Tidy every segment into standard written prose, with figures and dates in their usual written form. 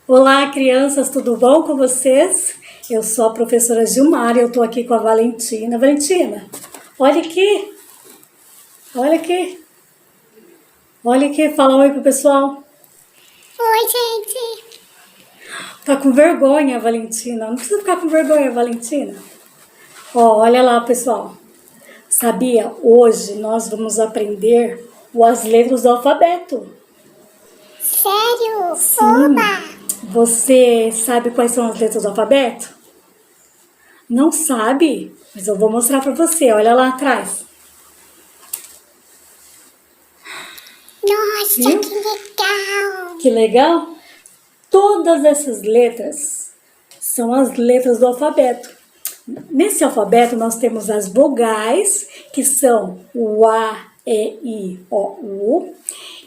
Olá, crianças, tudo bom com vocês? Eu sou a professora Gilmar e eu tô aqui com a Valentina. Valentina, olha aqui, olha aqui, olha aqui, fala oi pro pessoal. Oi, gente. Tá com vergonha, Valentina? Não precisa ficar com vergonha, Valentina. Ó, olha lá, pessoal. Sabia? Hoje nós vamos aprender as letras do alfabeto. Sério? Sim. Oba! Você sabe quais são as letras do alfabeto? Não sabe? Mas eu vou mostrar pra você. Olha lá atrás. Nossa, Viu? que legal! Que legal? Todas essas letras são as letras do alfabeto. Nesse alfabeto nós temos as vogais, que são o A, E, I, O, U,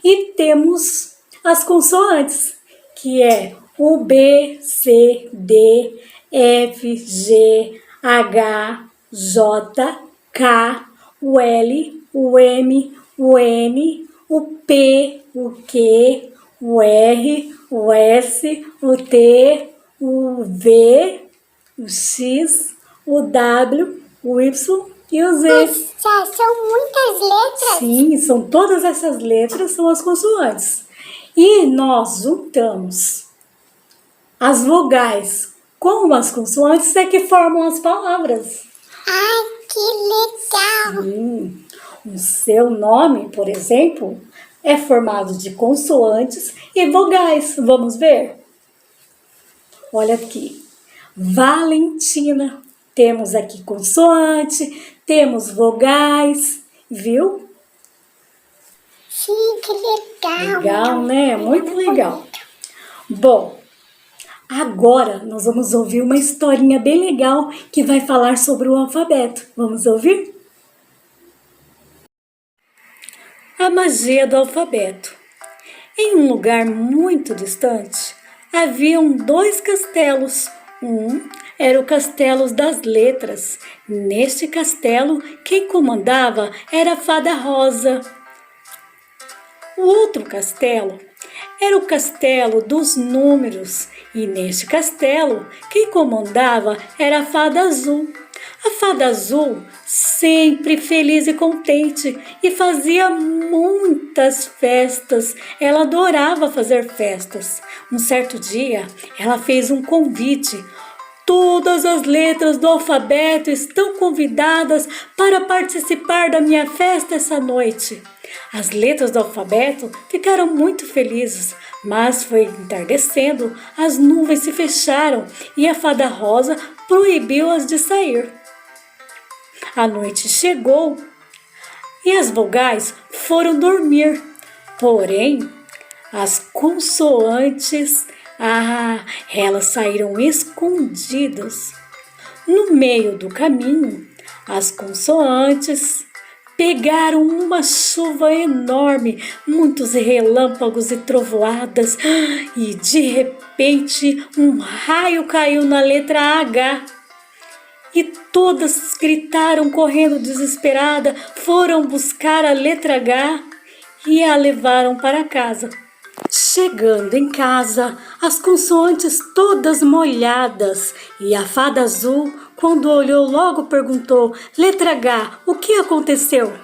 e temos as consoantes, que é o B, C, D, F, G, H, J, K, o L, o M, o N, o P, o Q, o R, o S, o T, o V, o X, o W, o Y e o Z. Nossa, são muitas letras. Sim, são todas essas letras, são as consoantes. E nós juntamos as vogais com as consoantes é que formam as palavras. Ai, que legal! Sim. O seu nome, por exemplo, é formado de consoantes e vogais. Vamos ver? Olha aqui. Valentina. Temos aqui consoante, temos vogais, viu? Sim, que legal! Legal, né? Muito legal. Bom, agora nós vamos ouvir uma historinha bem legal que vai falar sobre o alfabeto. Vamos ouvir? A magia do alfabeto. Em um lugar muito distante, haviam dois castelos. Um era o castelo das letras. Neste castelo, quem comandava era a Fada Rosa. O outro castelo era o castelo dos números, e neste castelo, quem comandava era a Fada Azul. A Fada Azul, sempre feliz e contente, e fazia muitas festas. Ela adorava fazer festas. Um certo dia, ela fez um convite. Todas as letras do alfabeto estão convidadas para participar da minha festa essa noite. As letras do alfabeto ficaram muito felizes, mas foi entardecendo, as nuvens se fecharam e a Fada Rosa proibiu-as de sair. A noite chegou e as vogais foram dormir, porém as consoantes, elas saíram escondidas. No meio do caminho, as consoantes pegaram uma chuva enorme, muitos relâmpagos e trovoadas, e de repente um raio caiu na letra H. E todas gritaram correndo desesperada, foram buscar a letra H e a levaram para casa. Chegando em casa, as consoantes todas molhadas, e a Fada Azul, quando olhou, logo perguntou: letra H, o que aconteceu?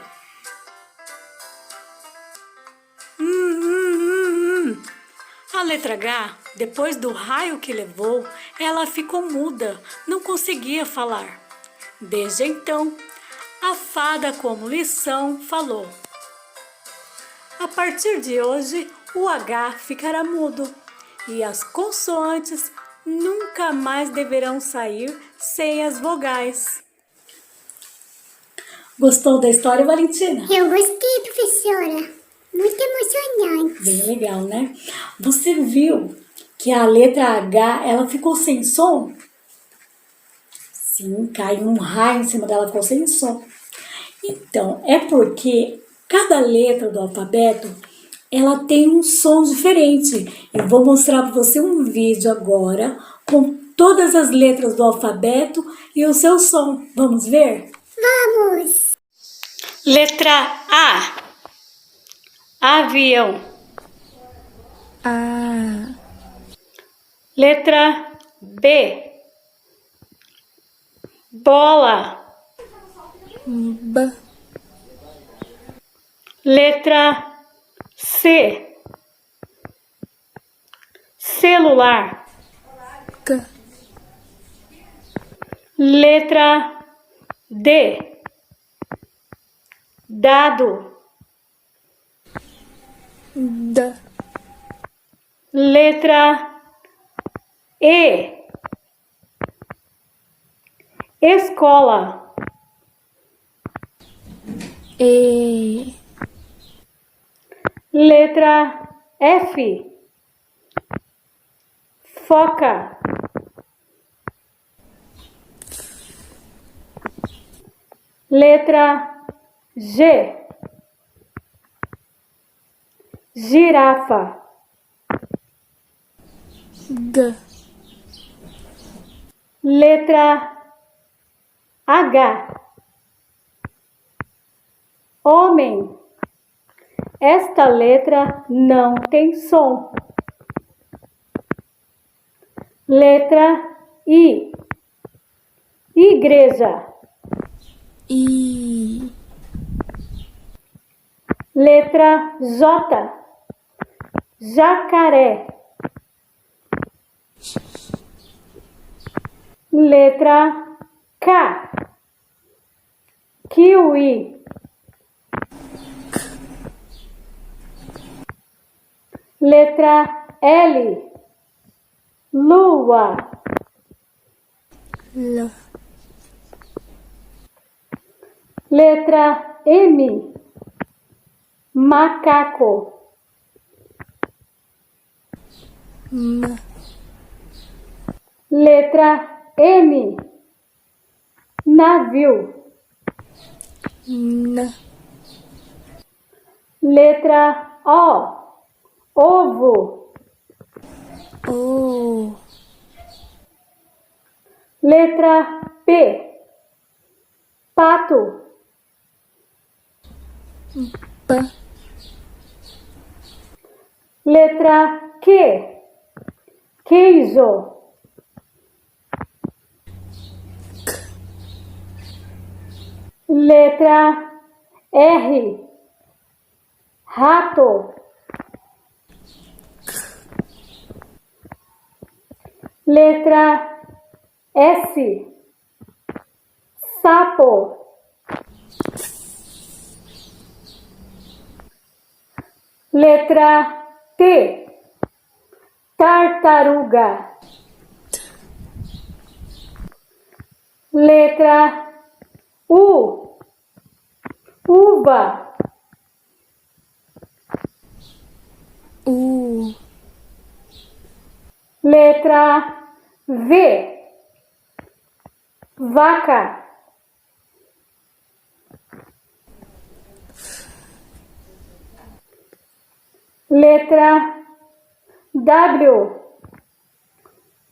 A letra H, depois do raio que levou, ela ficou muda, não conseguia falar. Desde então, a fada, como lição, falou: a partir de hoje, o H ficará mudo e as consoantes nunca mais deverão sair sem as vogais. Gostou da história, Valentina? Eu gostei, professora. Muito emocionante. Bem legal, né? Você viu que a letra H, ela ficou sem som? Sim, caiu um raio em cima dela, ficou sem som. Então, é porque cada letra do alfabeto, ela tem um som diferente. Eu vou mostrar para você um vídeo agora com todas as letras do alfabeto e o seu som. Vamos ver? Vamos! Letra A. Avião. A, Letra B. Bola. B. Letra C. Celular. C. Letra D. Dado. D. Letra E. Escola. E. Letra F. Foca. Letra G. Girafa. G. Letra H. Homem. Esta letra não tem som. Letra I. Igreja. I. Letra J. Jacaré. Letra K. Kiwi. Letra L. Lua. L. Letra M. Macaco. M. Letra N. Navio. N. Letra O. Ovo. O. Letra P. Pato. P. Letra Q. Queijo. Letra R. Rato. Letra S. Sapo. Letra T. Tartaruga. Letra U. Uva. U. Letra V. Vaca. Letra W.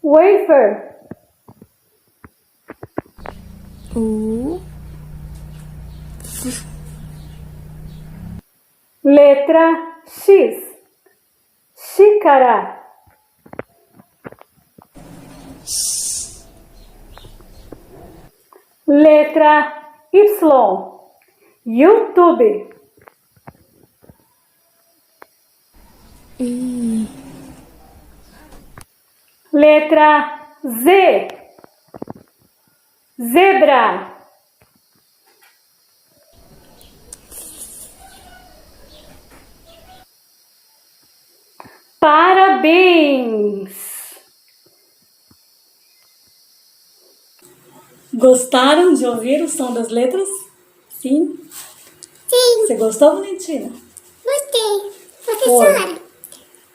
Wafer. U. Letra X. Xícara. Letra Y. YouTube. I. Letra Z. Zebra. Parabéns! Gostaram de ouvir o som das letras? Sim? Sim, Você gostou, Valentina? gostei. Professora,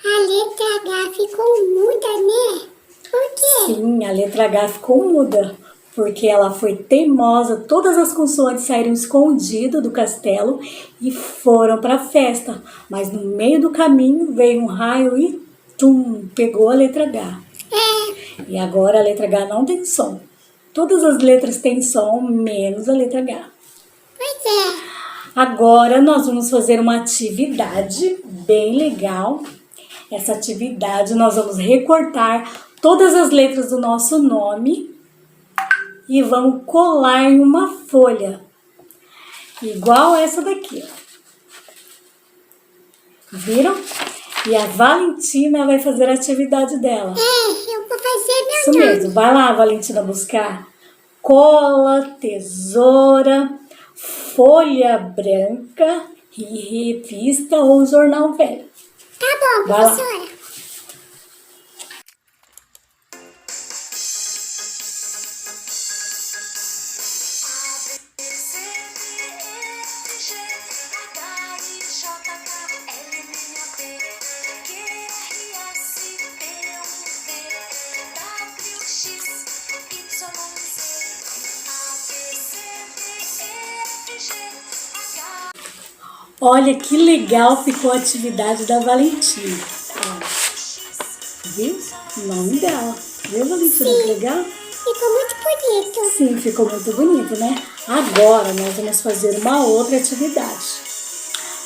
a letra H ficou muda, né? Por quê? Sim, a letra H ficou muda, porque ela foi teimosa. Todas as consoantes saíram escondidas do castelo e foram para a festa. Mas no meio do caminho veio um raio e tum, pegou a letra H. E agora a letra H não tem som. Todas as letras têm som, menos a letra H. Pois é. Agora nós vamos fazer uma atividade bem legal. Essa atividade nós vamos recortar todas as letras do nosso nome e vamos colar em uma folha. Igual essa daqui, ó. Viram? E a Valentina vai fazer a atividade dela. Eu vou fazer meu Isso nome. mesmo. Vai lá, Valentina, buscar cola, tesoura, folha branca e revista ou jornal velho. Tá bom, Vai lá. professora. Olha que legal ficou a atividade da Valentina. Ó, viu? O nome dela. Viu, Valentina? Que legal? Ficou muito bonito. Sim, ficou muito bonito, né? Agora nós vamos fazer uma outra atividade.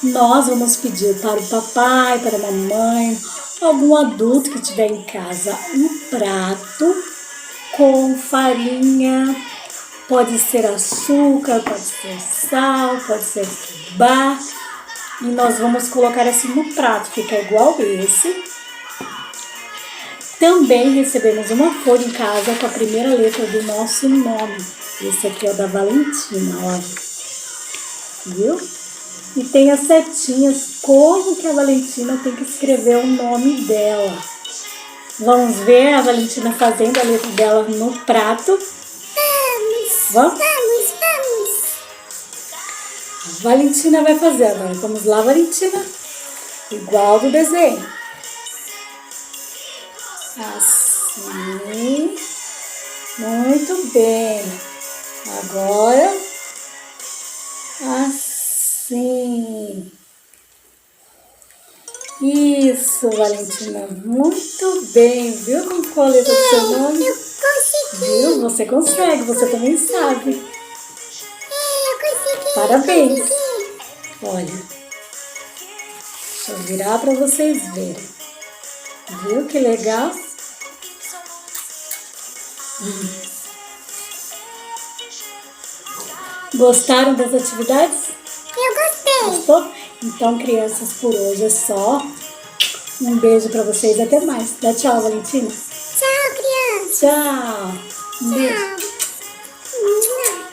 Nós vamos pedir para o papai, para a mamãe, algum adulto que estiver em casa, um prato com farinha. Pode ser açúcar, pode ser sal, pode ser fubá. E nós vamos colocar assim no prato, fica igual esse. Também recebemos uma folha em casa com a primeira letra do nosso nome. Esse aqui é o da Valentina, olha. Viu? E tem as setinhas, como que a Valentina tem que escrever o nome dela. Vamos ver a Valentina fazendo a letra dela no prato. Vamos? Vamos. Valentina vai fazer agora. Vamos lá, Valentina. Igual do desenho. Assim. Muito bem. Agora. Assim. Isso, Valentina. Muito bem. Viu como ficou a letra do seu nome? Eu consegui. Viu? Você consegue. Você também sabe. Eu consegui. Parabéns. Consegui. Olha, deixa eu virar para vocês verem. Viu que legal? Gostaram das atividades? Eu gostei. Gostou? Então, crianças, por hoje é só. Um beijo para vocês. Até mais. Dá tchau, Valentina. Tchau, criança. Tchau. Um beijo. Tchau.